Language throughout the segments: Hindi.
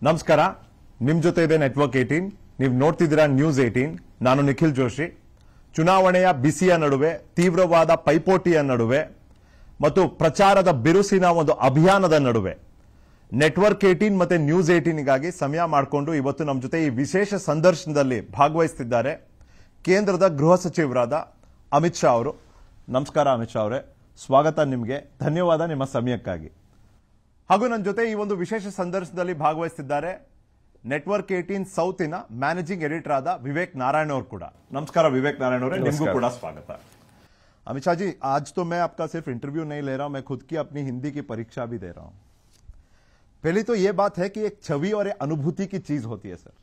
ನಮಸ್ಕಾರ. ನಿಮ್ ಜೊತೆ ಇದೆ ನೆಟ್ವರ್ಕ್ 18. ನೀವು ನೋಡ್ತಿದ್ದೀರಾ ನ್ಯೂಸ್ 18. ನಾನು ನಿಖಿಲ್ ಜೋಶಿ. ಚುನಾವಣೆಯ ಬಿಸಿಯ ನಡುವೆ, ತೀವ್ರವಾದ ಪೈಪೋಟಿಯ ನಡುವೆ ಮತ್ತು ಪ್ರಚಾರದ ಬಿರುಸಿನ ಒಂದು ಅಭಿಯಾನದ ನಡುವೆ ನೆಟ್ವರ್ಕ್ 18 ಮತ್ತೆ ನ್ಯೂಸ್ 18ಗಾಗಿ ಸಮಯ ಮಾಡಿಕೊಂಡು ಇವತ್ತು ನಮ್ಮ ಜೊತೆ ಈ ವಿಶೇಷ ಸಂದರ್ಶನದಲ್ಲಿ ಭಾಗವಹಿಸುತ್ತಿದ್ದಾರೆ ಕೇಂದ್ರದ ಗೃಹ ಸಚಿವರಾದ ಅಮಿತ್ ಶಾ ಅವರು. ನಮಸ್ಕಾರ ಅಮಿತ್ ಶಾ ಅವರೇ, ಸ್ವಾಗತ ನಿಮಗೆ. ಧನ್ಯವಾದ ನಿಮ್ಮ ಸಮಯಕ್ಕಾಗಿ. ಹಾಗೂ ನನ್ನ ಜೊತೆ ಈ ಒಂದು ವಿಶೇಷ ಸಂದರ್ಶನದಲ್ಲಿ ಭಾಗವಹಿಸುತ್ತಿದ್ದಾರೆ ನೆಟ್ವರ್ಕ್ 18 ಸೌತಿನ ಮ್ಯಾನೇಜಿಂಗ್ ಎಡಿಟರ್ ಆದ ವಿವೇಕ್ ನಾರಾयण ಅವರು ಕೂಡ. ನಮಸ್ಕಾರ ವಿವೇಕ್ ನಾರಾयण ಅವರೇ, ನಿಮಗೂ ಕೂಡ ಸ್ವಾಗತ. अमित शाह जी, आज तो मैं आपका सिर्फ इंटरव्यू नहीं ले रहा हूं, मैं खुद की अपनी हिंदी की परीक्षा भी दे रहा हूं. पहली तो यह बात है कि एक छवि और एक अनुभूति की चीज होती है सर.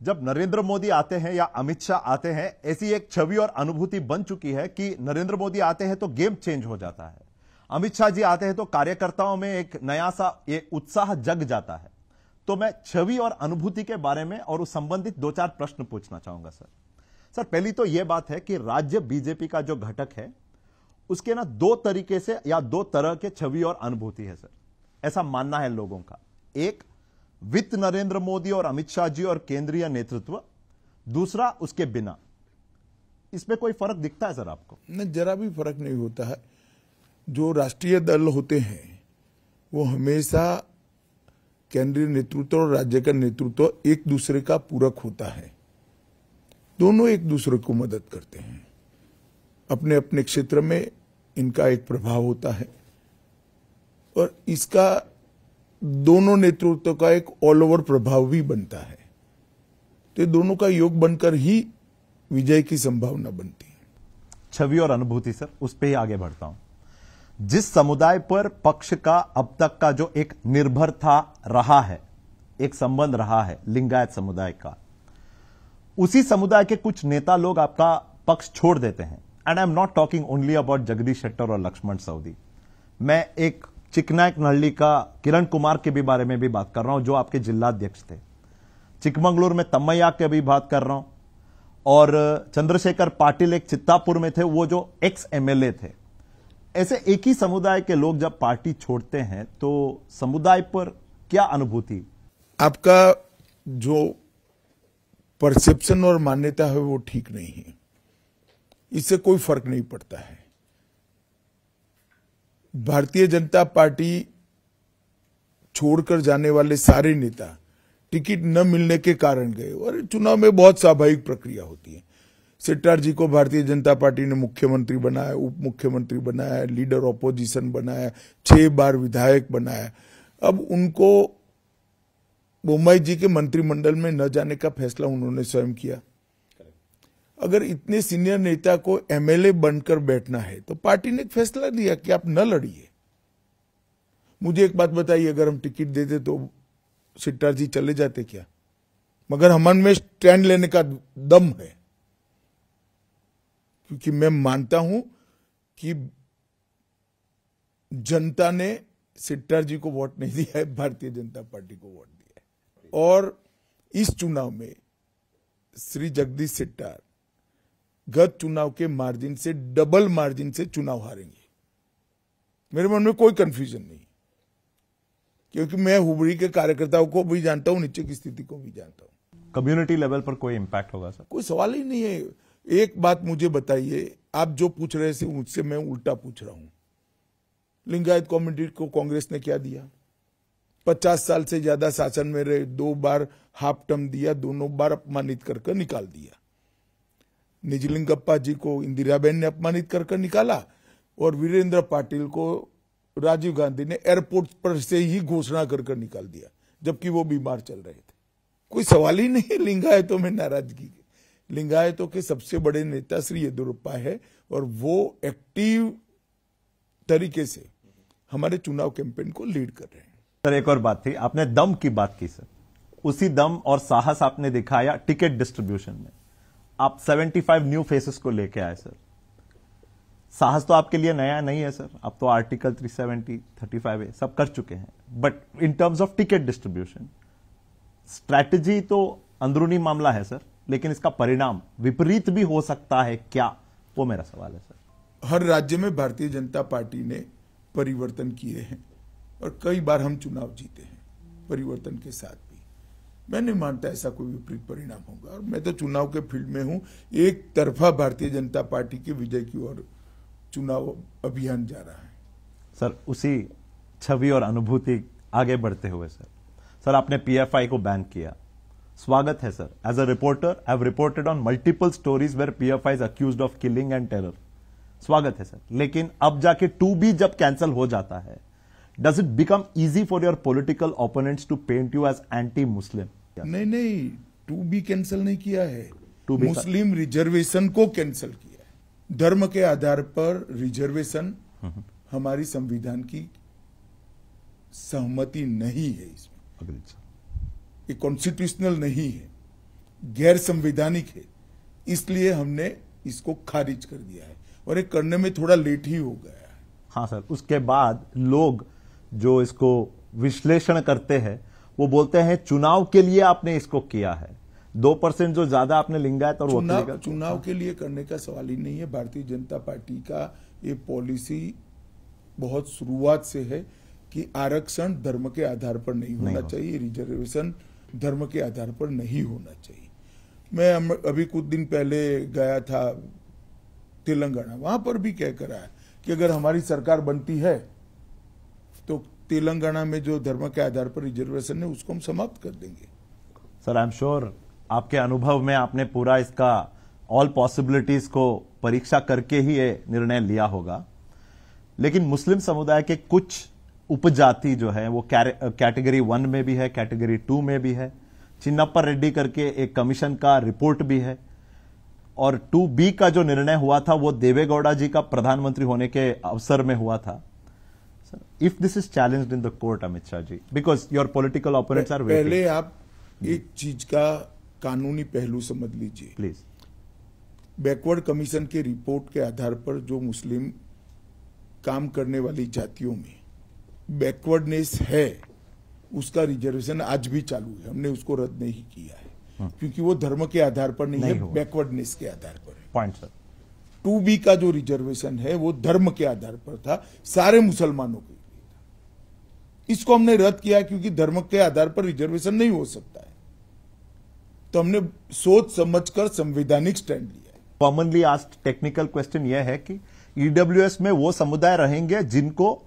जब नरेंद्र मोदी आते हैं या अमित शाह आते हैं, ऐसी एक छवि और अनुभूति बन चुकी है कि नरेंद्र मोदी आते हैं तो गेम चेंज हो जाता है, अमित शाह जी आते हैं तो कार्यकर्ताओं में एक नया सा ये उत्साह जग जाता है. तो मैं छवि और अनुभूति के बारे में और उस संबंधित 2-4 प्रश्न पूछना चाहूंगा सर. सर, पहली तो यह बात है कि राज्य बीजेपी का जो घटक है उसके ना दो तरीके से या दो तरह के छवि और अनुभूति है सर, ऐसा मानना है लोगों का. एक वित्त नरेंद्र मोदी और अमित शाह जी और केंद्रीय नेतृत्व, दूसरा उसके बिना. इसमें कोई फर्क दिखता है सर आपको? नहीं, जरा भी फर्क नहीं होता है. जो राष्ट्रीय दल होते हैं वो हमेशा केंद्रीय नेतृत्व और राज्य का नेतृत्व एक दूसरे का पूरक होता है. दोनों एक दूसरे को मदद करते हैं. अपने अपने क्षेत्र में इनका एक प्रभाव होता है और इसका दोनों नेतृत्व का एक ऑल ओवर प्रभाव भी बनता है. तो दोनों का योग बनकर ही विजय की संभावना बनती है. छवि और अनुभूति सर, उस पे ही आगे बढ़ता हूं. जिस समुदाय पर पक्ष का अब तक का जो एक निर्भर था रहा है, एक संबंध रहा है लिंगायत समुदाय का, उसी समुदाय के कुछ नेता लोग आपका पक्ष छोड़ देते हैं. And I am not talking only about Jagdish Shettar और लक्ष्मण सवदी. मैं एक चिकनायक नल्ली का किरण कुमार के भी बारे में भी बात कर रहा हूं, जो आपके जिलाध्यक्ष थे. चिकमंगलुरु में तम्मैया के भी बात कर रहा हूं, और चंद्रशेखर पाटिल एक चित्तापुर में थे, वो जो एक्स एमएलए थे. ऐसे एक ही समुदाय के लोग जब पार्टी छोड़ते हैं तो समुदाय पर क्या अनुभूति? आपका जो परसेप्शन और मान्यता है वो ठीक नहीं है. इससे कोई फर्क नहीं पड़ता है. भारतीय जनता पार्टी छोड़कर जाने वाले सारे नेता टिकट न मिलने के कारण गए, और चुनाव में बहुत स्वाभाविक प्रक्रिया होती है. शेट्टर जी को भारतीय जनता पार्टी ने मुख्यमंत्री बनाया, उप मुख्यमंत्री बनाया, लीडर ऑपोजिशन बनाया, 6 बार विधायक बनाया. अब उनको बोम्मई जी के मंत्रिमंडल में न जाने का फैसला उन्होंने स्वयं किया. अगर इतने सीनियर नेता को एमएलए बनकर बैठना है तो पार्टी ने एक फैसला लिया कि आप न लड़िए. मुझे एक बात बताइए, अगर हम टिकट देते तो शेट्टर जी चले जाते क्या? मगर हम में स्टैंड लेने का दम है, क्योंकि मैं मानता हूं कि जनता ने शेट्टर जी को वोट नहीं दिया है, भारतीय जनता पार्टी को वोट दिया है. और इस चुनाव में श्री जगदीश शेट्टर गत चुनाव के मार्जिन से डबल मार्जिन से चुनाव हारेंगे. मेरे मन में कोई कंफ्यूजन नहीं, क्योंकि मैं हुबड़ी के कार्यकर्ताओं को भी जानता हूं, नीचे की स्थिति को भी जानता हूं. कम्युनिटी लेवल पर कोई इंपैक्ट होगा सर? कोई सवाल ही नहीं है. एक बात मुझे बताइए, आप जो पूछ रहे थे मुझसे मैं उल्टा पूछ रहा हूं. लिंगायत कम्युनिटी को कांग्रेस ने क्या दिया? 50 साल से ज्यादा शासन में रहे, 2 बार हाफ टर्म दिया, दोनों बार अपमानित कर निकाल दिया. निजलिंगप्पा जी को इंदिराबेन ने अपमानित कर निकाला, और वीरेंद्र पाटिल को राजीव गांधी ने एयरपोर्ट पर से ही घोषणा कर निकाल दिया, जबकि वो बीमार चल रहे थे. कोई सवाल ही नहीं है लिंगायतों में नाराजगी के. लिंगायतों के सबसे बड़े नेता श्री येदियुरप्पा है, और वो एक्टिव तरीके से हमारे चुनाव कैंपेन को लीड कर रहे हैं. सर, एक और बात थी, आपने दम की बात की सर. उसी दम और साहस आपने दिखाया टिकट डिस्ट्रीब्यूशन में. आप 75 न्यू फेसेस को लेके आए सर. साहस तो आपके लिए नया नहीं है सर, आप तो आर्टिकल 370, 35A सब कर चुके हैं. But in terms of ticket distribution, strategy तो अंदरूनी मामला है सर, लेकिन इसका परिणाम विपरीत भी हो सकता है क्या? वो मेरा सवाल है सर. हर राज्य में भारतीय जनता पार्टी ने परिवर्तन किए हैं और कई बार हम चुनाव जीते हैं. परिवर्तन के साथ भी। मैं नहीं मानता ऐसा कोई विपरीत परिणाम होगा, और मैं तो चुनाव के फील्ड में हूं। एक तरफा भारतीय जनता पार्टी के विजय की ओर चुनाव अभियान जा रहा है। सर, उसी छवि और अनुभूति आगे बढ़ते हुए सर आपने पीएफआई को बैन किया, स्वागत है sir. As a reporter I have reported on multiple stories where PFI is accused of killing and terror, स्वागत है सर। लेकिन अब जाके 2B जब कैंसिल हो जाता है, does it become easy for your political opponents to paint you as anti Muslim? नहीं, 2B कैंसिल नहीं किया है, 2B मुस्लिम रिजर्वेशन को कैंसिल किया है। धर्म के आधार पर रिजर्वेशन हमारी संविधान की सहमति नहीं है, इसमें ये कॉन्स्टिट्यूशनल नहीं है, गैर संवैधानिक है, इसलिए हमने इसको खारिज कर दिया है, और ये करने में थोड़ा लेट ही हो गया है। हाँ सर, उसके बाद लोग जो इसको विश्लेषण करते हैं वो बोलते हैं चुनाव के लिए आपने इसको किया है, 2% जो ज्यादा आपने लिंगायत और चुनाव के लिए करने का सवाल ही नहीं है। भारतीय जनता पार्टी का ये पॉलिसी बहुत शुरुआत से है कि आरक्षण धर्म के आधार पर नहीं होना चाहिए, रिजर्वेशन धर्म के आधार पर नहीं होना चाहिए। मैं अभी कुछ दिन पहले गया था तेलंगाना, वहां पर भी कह कर आया कि अगर हमारी सरकार बनती है तो तेलंगाना में जो धर्म के आधार पर रिजर्वेशन है उसको हम समाप्त कर देंगे। सर, आई एम श्योर आपके अनुभव में आपने पूरा इसका ऑल पॉसिबिलिटीज को परीक्षा करके ही ये निर्णय लिया होगा। लेकिन मुस्लिम समुदाय के कुछ उपजाति जो है वो कैटेगरी 1 में भी है, कैटेगरी 2 में भी है। चिन्नप्पा रेड्डी करके एक कमीशन का रिपोर्ट भी है, और 2B का जो निर्णय हुआ था वो देवेगौड़ा जी का प्रधानमंत्री होने के अवसर में हुआ था। If this is challenged in the court, Amit Shah ji, because your political opponents are waiting. पहले आप एक चीज का कानूनी पहलू समझ लीजिए प्लीज। बैकवर्ड कमीशन के रिपोर्ट के आधार पर जो मुस्लिम काम करने वाली जातियों में बैकवर्डनेस है, उसका रिजर्वेशन आज भी चालू है, हमने उसको रद्द नहीं किया है, क्योंकि वो धर्म के आधार पर नहीं है, बैकवर्डनेस के आधार पर है। Point sir. 2B का जो रिजर्वेशन है वो धर्म के आधार पर था, सारे मुसलमानों के लिए था। इसको हमने रद्द किया क्योंकि धर्म के आधार पर रिजर्वेशन नहीं हो सकता है, तो हमने सोच समझकर संवैधानिक स्टैंड लिया है। कॉमनली आस्क्ड टेक्निकल क्वेश्चन यह है कि ईडब्ल्यूएस में वो समुदाय रहेंगे जिनको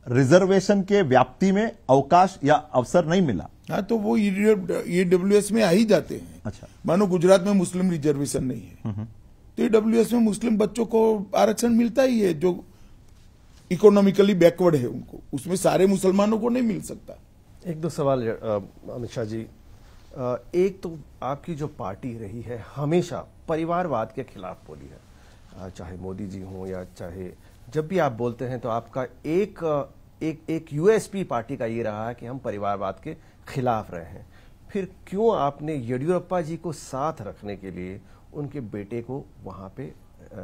रिजर्वेशन के व्याप्ति में अवकाश या अवसर नहीं मिला। हाँ, तो वो ईडब्ल्यूएस में आ ही जाते हैं। अच्छा, मानो गुजरात में मुस्लिम रिजर्वेशन नहीं है, तो ईडब्ल्यूएस में मुस्लिम बच्चों को आरक्षण मिलता ही है, जो इकोनॉमिकली बैकवर्ड है उनको, उसमें सारे मुसलमानों को नहीं मिल सकता। एक दो सवाल अमित शाह जी। एक तो आपकी जो पार्टी रही है हमेशा परिवारवाद के खिलाफ बोली है, चाहे मोदी जी हों या चाहे जब भी आप बोलते हैं तो आपका एक यूएसपी पार्टी का ये रहा है कि हम परिवारवाद के खिलाफ रहे हैं। फिर क्यों आपने येडियुरप्पा जी को साथ रखने के लिए उनके बेटे को वहां पे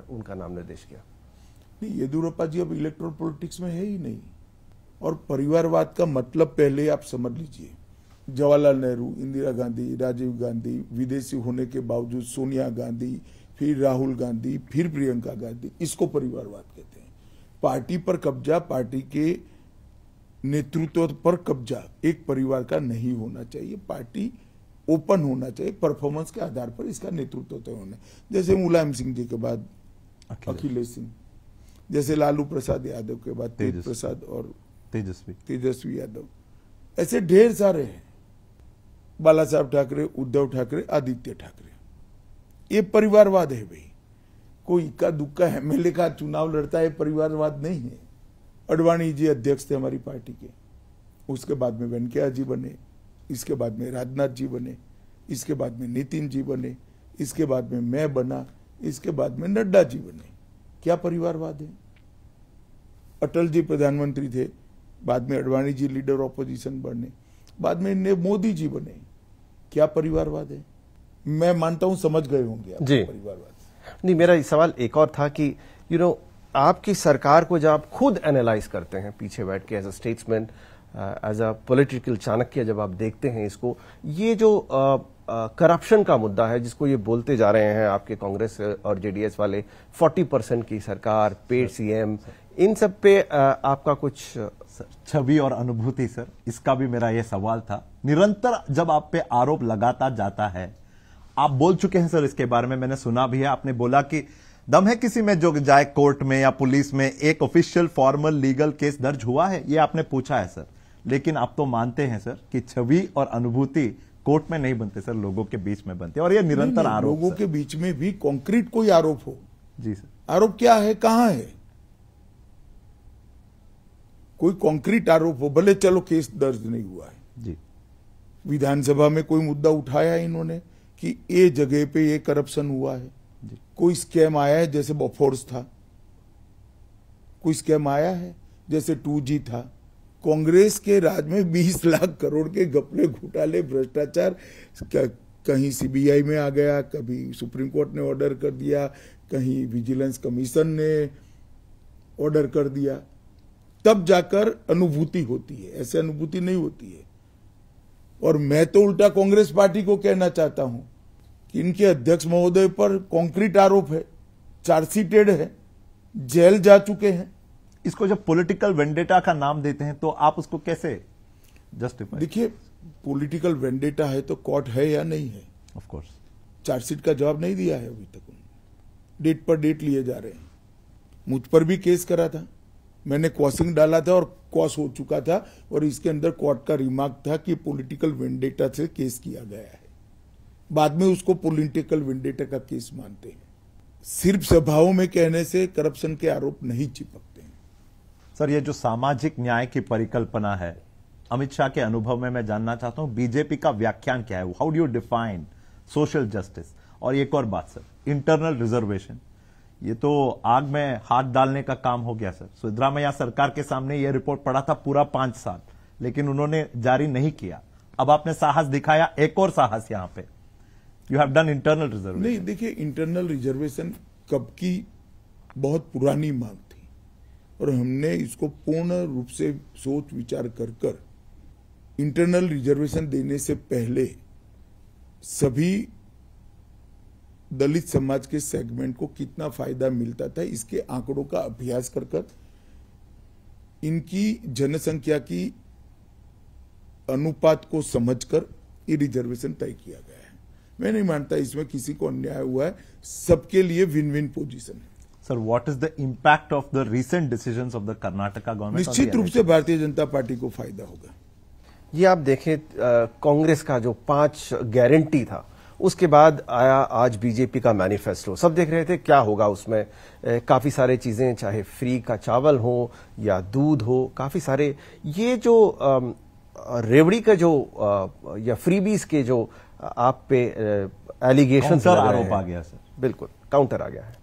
उनका नाम निर्देश किया? नहीं, येदियुरप्पा जी अब इलेक्ट्रल पॉलिटिक्स में है ही नहीं, और परिवारवाद का मतलब पहले आप समझ लीजिए। जवाहरलाल नेहरू, इंदिरा गांधी, राजीव गांधी, विदेशी होने के बावजूद सोनिया गांधी, फिर राहुल गांधी, फिर प्रियंका गांधी, इसको परिवारवाद कहते हैं। पार्टी पर कब्जा, पार्टी के नेतृत्व पर कब्जा एक परिवार का नहीं होना चाहिए। पार्टी ओपन होना चाहिए, परफॉर्मेंस के आधार पर इसका नेतृत्व तय होना। जैसे मुलायम सिंह जी के बाद अखिलेश सिंह, जैसे लालू प्रसाद यादव के बाद तेज प्रसाद और तेजस्वी यादव, ऐसे ढेर सारे हैं। बाला साहब ठाकरे, उद्धव ठाकरे, आदित्य ठाकरे, ये परिवारवाद है भाई। कोई इक्का दुक्का एमएलए का चुनाव लड़ता है, परिवारवाद नहीं है। अडवाणी जी अध्यक्ष थे हमारी पार्टी के, उसके बाद में वेंकैया जी बने, इसके बाद में राजनाथ जी बने, इसके बाद में नितिन जी बने, इसके बाद में मैं बना, इसके बाद में नड्डा जी बने। क्या परिवारवाद है? अटल जी प्रधानमंत्री थे, बाद में अडवाणी जी लीडर ऑपोजिशन बने, बाद में मोदी जी बने। क्या परिवारवाद है? मैं मानता हूं समझ गए होंगे आप जी। परिवारवाद। नहीं, मेरा सवाल एक और था कि आपकी सरकार को जब आप खुद एनालाइज करते हैं पीछे बैठ के, as a statesman, as a political Chanakya, जब आप देखते हैं इसको, ये जो करप्शन का मुद्दा है जिसको ये बोलते जा रहे हैं आपके कांग्रेस और जेडीएस वाले, 40% की सरकार, पेड सीएम, इन सब पे आपका कुछ सर, छवि और अनुभूति सर, इसका भी मेरा यह सवाल था। निरंतर जब आप पे आरोप लगाता जाता है, आप बोल चुके हैं सर इसके बारे में, मैंने सुना भी है, आपने बोला कि दम है किसी में जो जाए कोर्ट में या पुलिस में, एक ऑफिशियल फॉर्मल लीगल केस दर्ज हुआ है, ये आपने पूछा है सर। लेकिन आप तो मानते हैं सर कि छवि और अनुभूति कोर्ट में नहीं बनते सर, लोगों के बीच में बनते, और ये निरंतर आरोप लोगों सर। के बीच में भी कॉन्क्रीट कोई आरोप हो। जी सर। आरोप क्या है, कहां है? कोई कॉन्क्रीट आरोप हो, भले चलो केस दर्ज नहीं हुआ है। जी। विधानसभा में कोई मुद्दा उठाया इन्होंने कि ये जगह पे ये करप्शन हुआ है, कोई स्कैम आया है जैसे बोफोर्स था, कोई स्कैम आया है जैसे 2G था। कांग्रेस के राज में 20 लाख करोड़ के घपले घोटाले भ्रष्टाचार कहीं सीबीआई में आ गया, कभी सुप्रीम कोर्ट ने ऑर्डर कर दिया, कहीं विजिलेंस कमीशन ने ऑर्डर कर दिया, तब जाकर अनुभूति होती है, ऐसे अनुभूति नहीं होती है। और मैं तो उल्टा कांग्रेस पार्टी को कहना चाहता हूं कि इनके अध्यक्ष महोदय पर कॉन्क्रीट आरोप है, चार्जशीटेड है, जेल जा चुके हैं। इसको जब पॉलिटिकल वेंडेटा का नाम देते हैं तो आप उसको कैसे जस्टिफाई? देखिए, पॉलिटिकल वेंडेटा है तो कोर्ट है या नहीं है? Of course. चार्जशीट का जवाब नहीं दिया है अभी तक, डेट पर डेट लिए जा रहे हैं। मुझ पर भी केस करा था, मैंने क्रॉसिंग डाला था और क्रॉस हो चुका था, और इसके अंदर कोर्ट का रिमार्क था कि पॉलिटिकल वेंडेटा से केस किया गया है। बाद में उसको पॉलिटिकल वेंडेटा का केस मानते हैं। सिर्फ सभाओं में कहने से करप्शन के आरोप नहीं चिपकते हैं। सर, ये जो सामाजिक न्याय की परिकल्पना है, अमित शाह के अनुभव में मैं जानना चाहता हूं बीजेपी का व्याख्यान क्या है? How do you define social justice? और एक और बात सर, इंटरनल रिजर्वेशन, ये तो आग में हाथ डालने का काम हो गया सर। सिद्धरामैया सरकार के सामने यह रिपोर्ट पड़ा था पूरा 5 साल, लेकिन उन्होंने जारी नहीं किया। अब आपने साहस दिखाया, एक और साहस यहां पे, you have done internal reservation. नहीं, देखिए, इंटरनल रिजर्वेशन कब की बहुत पुरानी मांग थी, और हमने इसको पूर्ण रूप से सोच विचार कर इंटरनल रिजर्वेशन देने से पहले सभी दलित समाज के सेगमेंट को कितना फायदा मिलता था, इसके आंकड़ों का अभ्यास कर इनकी जनसंख्या की अनुपात को समझकर ये रिजर्वेशन तय किया गया है। मैं नहीं मानता इसमें किसी को अन्याय हुआ है, सबके लिए विन विन पोजीशन है। Sir, what is the impact of the recent decisions of the Karnataka government? निश्चित रूप से भारतीय जनता पार्टी को फायदा होगा। ये आप देखें, कांग्रेस का जो 5 गारंटी था, उसके बाद आया आज बीजेपी का मैनिफेस्टो। सब देख रहे थे क्या होगा उसमें। काफी सारे चीजें, चाहे फ्री का चावल हो या दूध हो, काफी सारे ये जो रेवड़ी का जो या फ्रीबीज के जो आप पे एलिगेशन आरोप आ गया सर। बिल्कुल काउंटर आ गया है।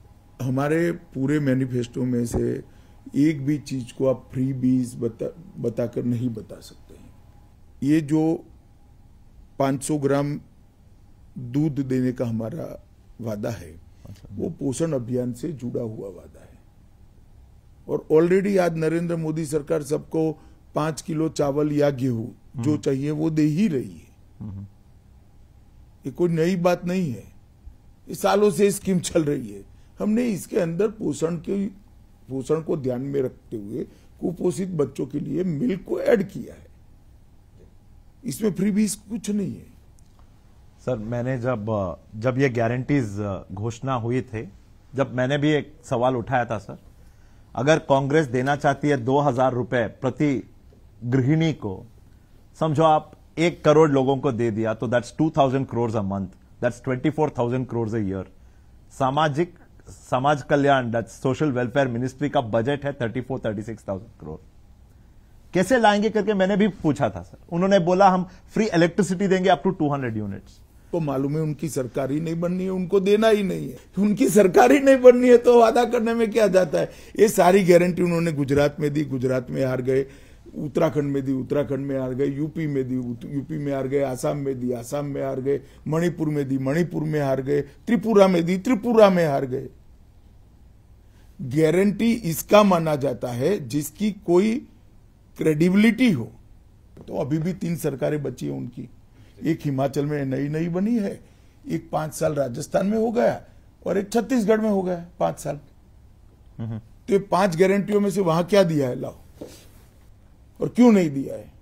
हमारे पूरे मैनिफेस्टो में से एक भी चीज को आप फ्री बीज बताकर नहीं बता सकते हैं। ये जो 500 ग्राम दूध देने का हमारा वादा है, वो पोषण अभियान से जुड़ा हुआ वादा है। और ऑलरेडी आज नरेंद्र मोदी सरकार सबको 5 किलो चावल या गेहूं जो चाहिए वो दे ही रही है। ये कोई नई बात नहीं है, ये सालों से स्कीम चल रही है। हमने इसके अंदर पोषण को ध्यान में रखते हुए कुपोषित बच्चों के लिए मिल्क को ऐड किया है। इसमें फ्रीबीज कुछ नहीं है। सर, मैंने जब ये गारंटीज घोषणा हुई थे, जब मैंने भी एक सवाल उठाया था सर, अगर कांग्रेस देना चाहती है 2000 रुपए प्रति गृहिणी को, समझो आप 1 करोड़ लोगों को दे दिया तो that's 2000 crore a month, that's 24,000 crore a year. समाज कल्याण, दैट्स सोशल वेलफेयर मिनिस्ट्री का बजट है 36,000 करोड़। कैसे लाएंगे करके मैंने भी पूछा था सर। उन्होंने बोला हम फ्री इलेक्ट्रिसिटी देंगे अप टू 200 यूनिट्स। तो मालूम है उनकी सरकार ही नहीं बननी है, उनको देना ही नहीं है। उनकी सरकार ही नहीं बननी है तो वादा करने में क्या जाता है। ये सारी गारंटी उन्होंने गुजरात में दी, गुजरात में हार गए। उत्तराखंड में दी, उत्तराखंड में हार गए। यूपी में दी, यूपी में हार गए। आसाम में दी, आसाम में हार गए। मणिपुर में दी, मणिपुर में हार गए। त्रिपुरा में दी, त्रिपुरा में हार गए। गारंटी इसका माना जाता है जिसकी कोई क्रेडिबिलिटी हो। तो अभी भी 3 सरकारें बची है उनकी। एक हिमाचल में नई बनी है, एक 5 साल राजस्थान में हो गया, और एक छत्तीसगढ़ में हो गया 5 साल। तो ये 5 गारंटियों में से वहां क्या दिया है, लाओ, और क्यों नहीं दिया है?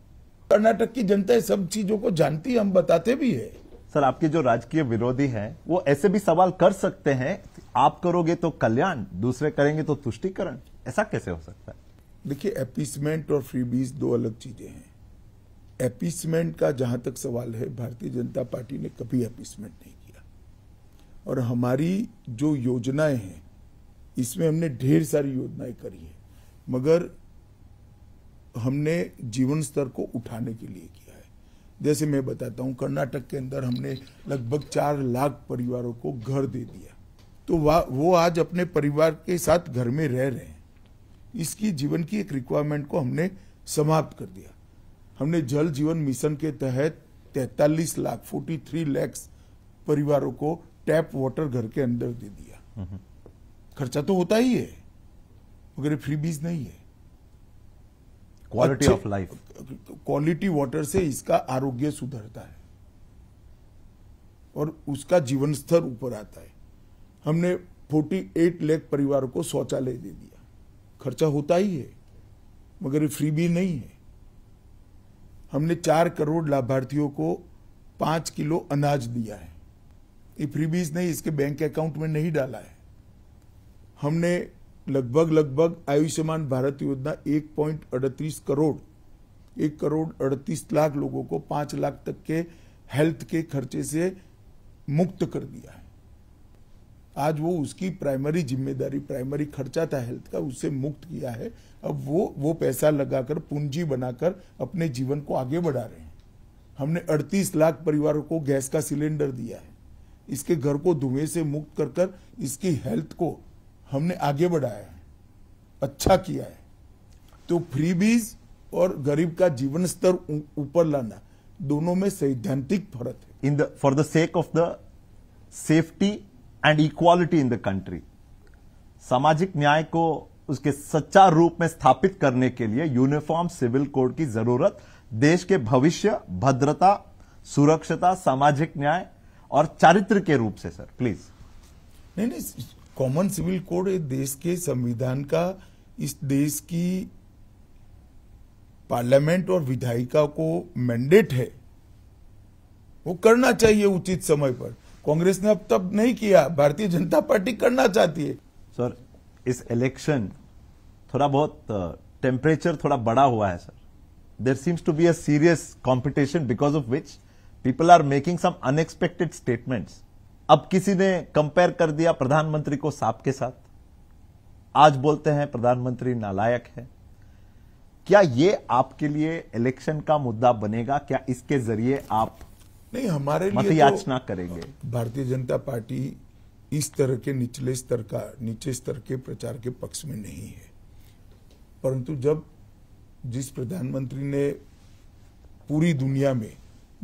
कर्नाटक की जनता सब चीजों को जानती है, हम बताते भी है। सर, आपके जो राजकीय विरोधी हैं वो ऐसे भी सवाल कर सकते हैं, आप करोगे तो कल्याण, दूसरे करेंगे तो तुष्टीकरण, ऐसा कैसे हो सकता है? देखिए, एपीसमेंट और फ्रीबीज दो अलग चीजें हैं। एपीसमेंट का जहां तक सवाल है, भारतीय जनता पार्टी ने कभी एपीसमेंट नहीं किया, और हमारी जो योजनाएं हैं इसमें हमने ढेर सारी योजनाएं करी है, मगर हमने जीवन स्तर को उठाने के लिए किया है। जैसे मैं बताता हूं, कर्नाटक के अंदर हमने लगभग 4 लाख परिवारों को घर दे दिया, तो वो आज अपने परिवार के साथ घर में रह रहे हैं। इसकी जीवन की एक रिक्वायरमेंट को हमने समाप्त कर दिया। हमने जल जीवन मिशन के तहत 43 लाख 43 लाख परिवारों को टैप वाटर घर के अंदर दे दिया। खर्चा तो होता ही है, मगर फ्रीबीज नहीं है। Quality of life, quality water से इसका आरोग्य सुधरता है और उसका जीवन स्तर ऊपर आता है। हमने 48 लाख परिवारों को शौचालय दे दिया। खर्चा होता ही है, मगर ये फ्रीबी नहीं है। हमने 4 करोड़ लाभार्थियों को 5 किलो अनाज दिया है। ये फ्रीबीज नहीं, इसके बैंक अकाउंट में नहीं डाला है। हमने लगभग आयुष्मान भारत योजना 1.38 करोड़ 1.38 करोड़ लोगों को 5 लाख तक के हेल्थ के खर्चे से मुक्त कर दिया है। आज वो उसकी प्राइमरी जिम्मेदारी, प्राइमरी खर्चा था हेल्थ का, उससे मुक्त किया है। अब वो पैसा लगाकर, पूंजी बनाकर अपने जीवन को आगे बढ़ा रहे हैं। हमने 38 लाख परिवारों को गैस का सिलेंडर दिया है। इसके घर को धुएं से मुक्त कर कर इसकी हेल्थ को हमने आगे बढ़ाया है, अच्छा किया है। तो फ्रीबीज और गरीब का जीवन स्तर ऊपर लाना, दोनों में सैद्धांतिक फर्क है। For the sake of the safety and equality in the country, सामाजिक न्याय को उसके सच्चा रूप में स्थापित करने के लिए यूनिफॉर्म सिविल कोड की जरूरत देश के भविष्य, भद्रता, सुरक्षता, सामाजिक न्याय और चारित्र के रूप से। Sir please. नहीं, कॉमन सिविल कोड देश के संविधान का, इस देश की पार्लियामेंट और विधायिका को मैंडेट है, वो करना चाहिए उचित समय पर। कांग्रेस ने अब तक नहीं किया, भारतीय जनता पार्टी करना चाहती है। सर, इस इलेक्शन थोड़ा बहुत टेम्परेचर थोड़ा बड़ा हुआ है sir. There seems to be a serious competition because of which people are making some unexpected statements. अब किसी ने कंपेयर कर दिया प्रधानमंत्री को सांप के साथ, आज बोलते हैं प्रधानमंत्री नालायक है। क्या ये आपके लिए इलेक्शन का मुद्दा बनेगा? क्या इसके जरिए आप नहीं, हमारे लिए मतयाचना करेंगे? भारतीय जनता पार्टी इस तरह के नीचे स्तर के प्रचार के पक्ष में नहीं है। परंतु जब जिस प्रधानमंत्री ने पूरी दुनिया में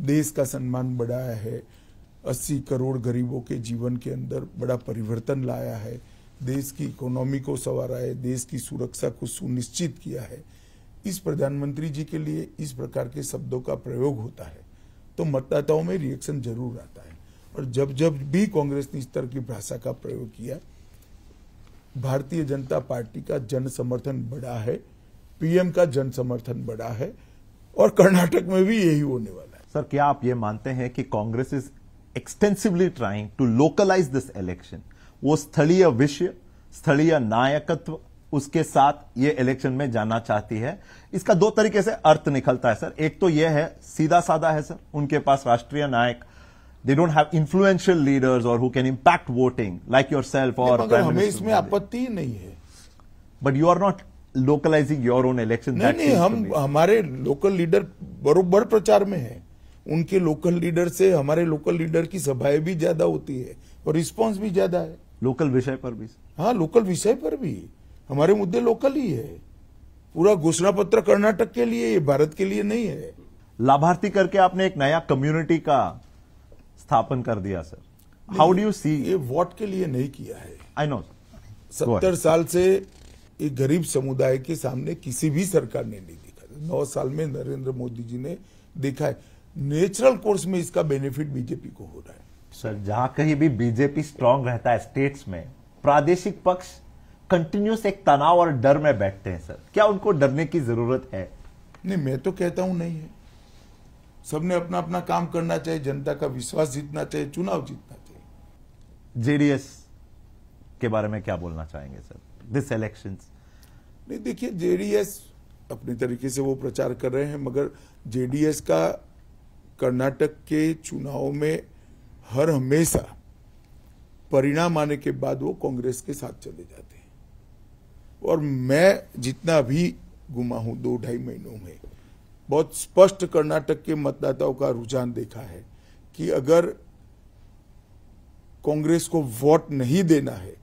देश का सम्मान बढ़ाया है, 80 करोड़ गरीबों के जीवन के अंदर बड़ा परिवर्तन लाया है, देश की इकोनॉमी को संवारा है, देश की सुरक्षा को सुनिश्चित किया है, इस प्रधानमंत्री जी के लिए इस प्रकार के शब्दों का प्रयोग होता है तो मतदाताओं में रिएक्शन जरूर आता है। और जब भी कांग्रेस ने इस तरह की भाषा का प्रयोग किया, भारतीय जनता पार्टी का जन समर्थन बढ़ा है, पीएम का जन समर्थन बढ़ा है, और कर्नाटक में भी यही होने वाला है। सर, क्या आप ये मानते हैं कि Congress is extensively trying to localise this election? वो स्थलीय विषय, स्थलीय नायकत्व, उसके साथ ये इलेक्शन में जाना चाहती है। इसका 2 तरीके से अर्थ निकलता है सर। एक तो यह है, सीधा साधा है सर, उनके पास राष्ट्रीय नायक, they don't have influential leaders और who can impact voting like yourself और प्राइम हमें मिनिस्टर। इसमें आपत्ति नहीं है, but you are not localising your own election. नहीं, हम हमारे लोकल लीडर बरोबर प्रचार में है। उनके लोकल लीडर से हमारे लोकल लीडर की सभाएं भी ज्यादा होती है और रिस्पांस भी ज्यादा है। लोकल विषय पर भी? हाँ, लोकल विषय पर भी हमारे मुद्दे लोकल ही है। पूरा घोषणा पत्र कर्नाटक के लिए, ये भारत के लिए नहीं है। लाभार्थी करके आपने एक नया कम्युनिटी का स्थापन कर दिया sir. How do you see? ये वोट के लिए नहीं किया है। आई नो 70 साल से एक गरीब समुदाय के सामने किसी भी सरकार ने नहीं देखा। 9 साल में नरेंद्र मोदी जी ने देखा है। नेचुरल कोर्स में इसका बेनिफिट बीजेपी को हो रहा है। सर, जहां कहीं भी बीजेपी स्ट्रांग रहता है स्टेट्स में, प्रादेशिक पक्ष कंटिन्यूस एक तनाव और डर में बैठते हैं सर, क्या उनको डरने की जरूरत है? नहीं, मैं तो कहता हूं नहीं है। सबने अपना अपना काम करना चाहिए, जनता का विश्वास जीतना चाहिए, चुनाव जीतना चाहिए। जेडीएस के बारे में क्या बोलना चाहेंगे सर, दिस इलेक्शंस? नहीं, देखिए, जेडीएस अपने तरीके से वो प्रचार कर रहे हैं, मगर जेडीएस का कर्नाटक के चुनाव में हर हमेशा परिणाम आने के बाद वो कांग्रेस के साथ चले जाते हैं। और मैं जितना भी घुमा हूं 2-2.5 महीनों में, बहुत स्पष्ट कर्नाटक के मतदाताओं का रुझान देखा है कि अगर कांग्रेस को वोट नहीं देना है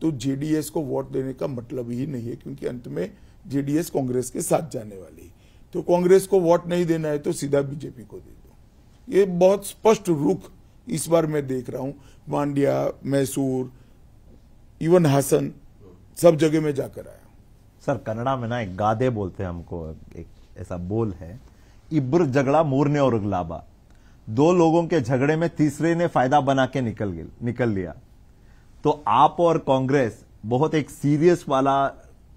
तो जेडीएस को वोट देने का मतलब ही नहीं है, क्योंकि अंत में जेडीएस कांग्रेस के साथ जाने वाली है। तो कांग्रेस को वोट नहीं देना है तो सीधा बीजेपी को दे दो। ये बहुत स्पष्ट रुख इस बार मैं देख रहा हूं। मांड्या, मैसूर, इवन हासन, सब जगह में जाकर आया हूं। सर कन्नड़ा में ना एक गादे बोलते हैं हमको, एक ऐसा बोल है, इब्र झगड़ा मूरने और उगलाबा, दो लोगों के झगड़े में तीसरे ने फायदा बना के निकल लिया। तो आप और कांग्रेस बहुत एक सीरियस वाला,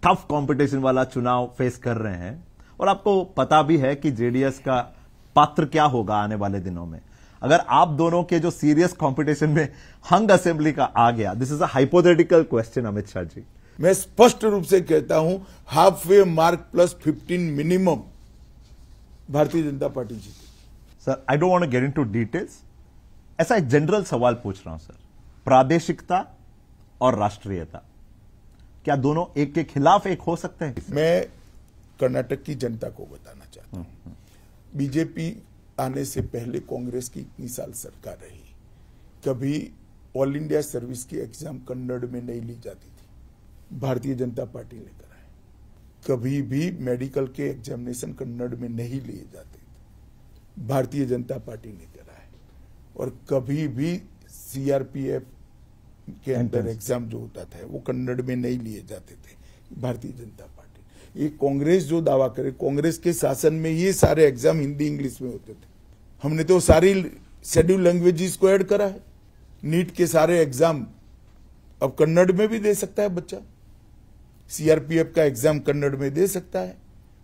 टफ कंपटीशन वाला चुनाव फेस कर रहे हैं, और आपको पता भी है कि जेडीएस का पात्र क्या होगा आने वाले दिनों में। अगर आप दोनों के जो सीरियस कंपटीशन में हंग असेंबली का आ गया, this is a hypothetical question Amit Shah ji, मैं स्पष्ट रूप से कहता हूं, half way mark plus 15 minimum Bharatiya Janata Party जीती। Sir I don't want to get into details, ऐसा एक जनरल सवाल पूछ रहा हूं सर, प्रादेशिकता और राष्ट्रीयता क्या दोनों एक के खिलाफ एक हो सकते हैं? मैं कर्नाटक की जनता को बताना चाहता हूं, बीजेपी आने से पहले कांग्रेस की इतनी साल सरकार रही, कभी ऑल इंडिया सर्विस की एग्जाम कन्नड़ में नहीं ली जाती थी, भारतीय जनता पार्टी ने कराए। कभी भी मेडिकल के एग्जामिनेशन कन्नड़ में नहीं लिए जाते थे, भारतीय जनता पार्टी ने कराए। और कभी भी सीआरपीएफ के अंदर एग्जाम जो होता था वो कन्नड़ में नहीं लिए जाते थे, भारतीय जनता पार्टी। ये कांग्रेस जो दावा करे, कांग्रेस के शासन में ये सारे एग्जाम हिंदी इंग्लिश में होते थे। हमने तो सारी शेड्यूल लैंग्वेजेस को ऐड करा है। नीट के सारे एग्जाम अब कन्नड़ में भी दे सकता है बच्चा, सीआरपीएफ का एग्जाम कन्नड़ में दे सकता है,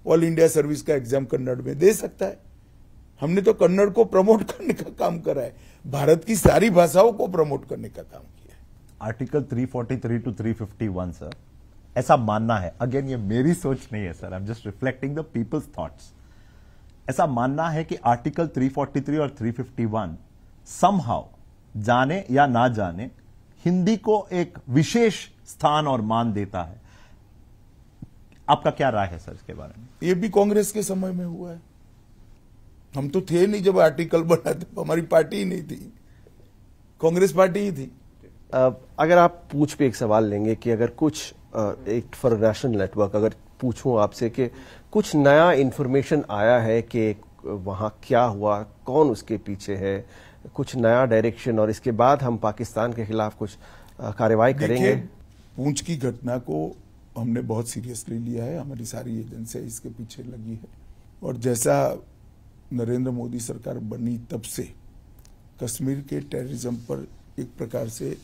ऑल इंडिया सर्विस का एग्जाम कन्नड़ में दे सकता है। हमने तो कन्नड़ को प्रमोट करने का काम करा है, भारत की सारी भाषाओं को प्रमोट करने का काम किया है। आर्टिकल 343 टू 351 सर, ऐसा मानना है, अगेन ये मेरी सोच नहीं है sir, I am just reflecting the people's thoughts, ऐसा मानना है कि आर्टिकल 343 और 351 समहाउ, जाने या ना जाने, हिंदी को एक विशेष स्थान और मान देता है। आपका क्या राय है सर इसके बारे में? ये भी कांग्रेस के समय में हुआ है। हम तो थे नहीं जब आर्टिकल बना था, हमारी पार्टी ही नहीं थी, कांग्रेस पार्टी ही थी। अगर आप पूछ पे एक सवाल लेंगे कि अगर कुछ एक फॉर नेशनल नेटवर्क, अगर पूछूं आपसे कि कुछ नया इंफॉर्मेशन आया है कि वहां क्या हुआ, कौन उसके पीछे है, कुछ नया डायरेक्शन, और इसके बाद हम पाकिस्तान के खिलाफ कुछ कार्रवाई करेंगे। पूंछ की घटना को हमने बहुत सीरियसली लिया है, हमारी सारी एजेंसियां इसके पीछे लगी है। और जैसा नरेंद्र मोदी सरकार बनी तब से कश्मीर के टेररिज्म पर एक प्रकार से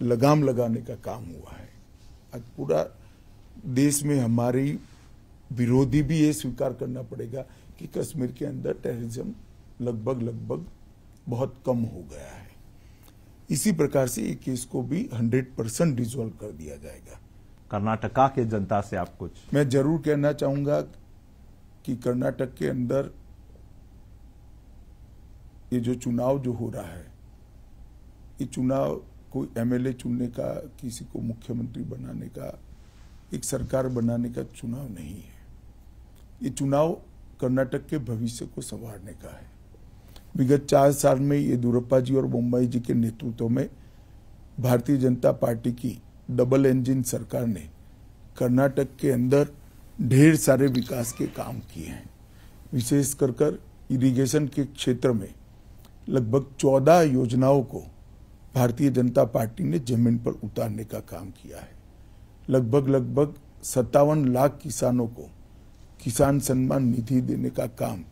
लगाम लगाने का काम हुआ है। आज पूरा देश में हमारी विरोधी भी ये स्वीकार करना पड़ेगा कि कश्मीर के अंदर टेररिज्म लगभग बहुत कम हो गया है। इसी प्रकार से ये केस को भी 100% रिजॉल्व कर दिया जाएगा। कर्नाटका के जनता से आप कुछ? मैं जरूर कहना चाहूंगा कि कर्नाटक के अंदर ये जो चुनाव जो हो रहा है, ये चुनाव कोई एमएलए चुनने का, किसी को मुख्यमंत्री बनाने का, एक सरकार बनाने का चुनाव नहीं है। ये चुनाव कर्नाटक के भविष्य को संवारने का है। विगत 4 साल में येदियुरप्पा जी और बोम्मई जी के नेतृत्व में भारतीय जनता पार्टी की डबल इंजन सरकार ने कर्नाटक के अंदर ढेर सारे विकास के काम किए हैं। विशेष कर इरिगेशन के क्षेत्र में लगभग 14 योजनाओं को भारतीय जनता पार्टी ने जमीन पर उतारने का काम किया है। लगभग 57 लाख किसानों को किसान सम्मान निधि देने का काम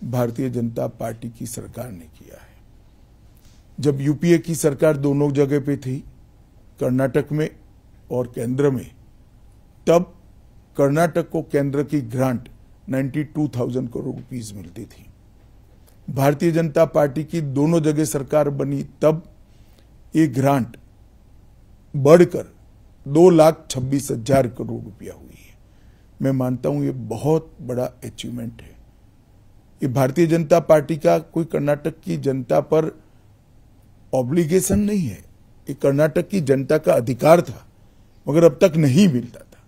भारतीय जनता पार्टी की सरकार ने किया है। जब यूपीए की सरकार दोनों जगह पे थी, कर्नाटक में और केंद्र में, तब कर्नाटक को केंद्र की ग्रांट 92,000 करोड़ रुपीस मिलती थी। भारतीय जनता पार्टी की दोनों जगह सरकार बनी तब ये ग्रांट बढ़कर 2,26,000 करोड़ रुपया हुई है। मैं मानता हूं ये बहुत बड़ा अचीवमेंट है। ये भारतीय जनता पार्टी का कोई कर्नाटक की जनता पर ऑब्लिगेशन नहीं है, ये कर्नाटक की जनता का अधिकार था, मगर अब तक नहीं मिलता था।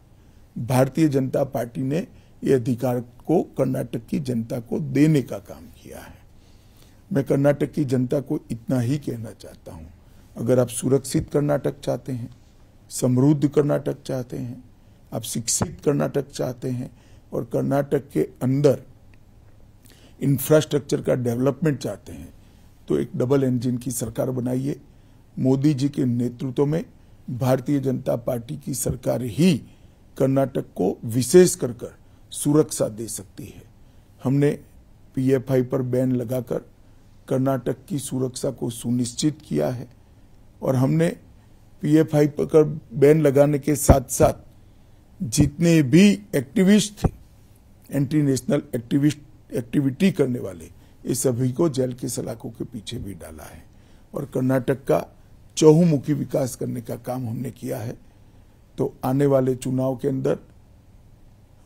भारतीय जनता पार्टी ने ये अधिकार को कर्नाटक की जनता को देने का काम किया है। मैं कर्नाटक की जनता को इतना ही कहना चाहता हूं, अगर आप सुरक्षित कर्नाटक चाहते हैं, समृद्ध कर्नाटक चाहते हैं, आप शिक्षित कर्नाटक चाहते हैं और कर्नाटक के अंदर इंफ्रास्ट्रक्चर का डेवलपमेंट चाहते हैं, तो एक डबल इंजन की सरकार बनाइए। मोदी जी के नेतृत्व में भारतीय जनता पार्टी की सरकार ही कर्नाटक को विशेष कर सुरक्षा दे सकती है। हमने पीएफआई पर बैन लगाकर कर्नाटक की सुरक्षा को सुनिश्चित किया है और हमने पीएफआई पर बैन लगाने के साथ साथ जितने भी एक्टिविस्ट थे, एंटी नेशनल एक्टिविटी करने वाले, ये सभी को जेल के सलाखों के पीछे भी डाला है और कर्नाटक का चहुमुखी विकास करने का काम हमने किया है। तो आने वाले चुनाव के अंदर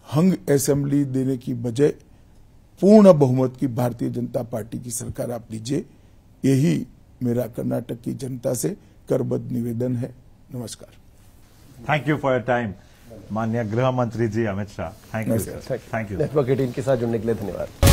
हंग असेंबली देने की बजाय पूर्ण बहुमत की भारतीय जनता पार्टी की सरकार आप दीजिए, यही मेरा कर्नाटक की जनता से करबद्ध निवेदन है। नमस्कार। Thank you for your time माननीय गृह मंत्री जी Amit Shah. Thank you sir. Thank you. Network 18 के साथ जुड़ने के लिए धन्यवाद।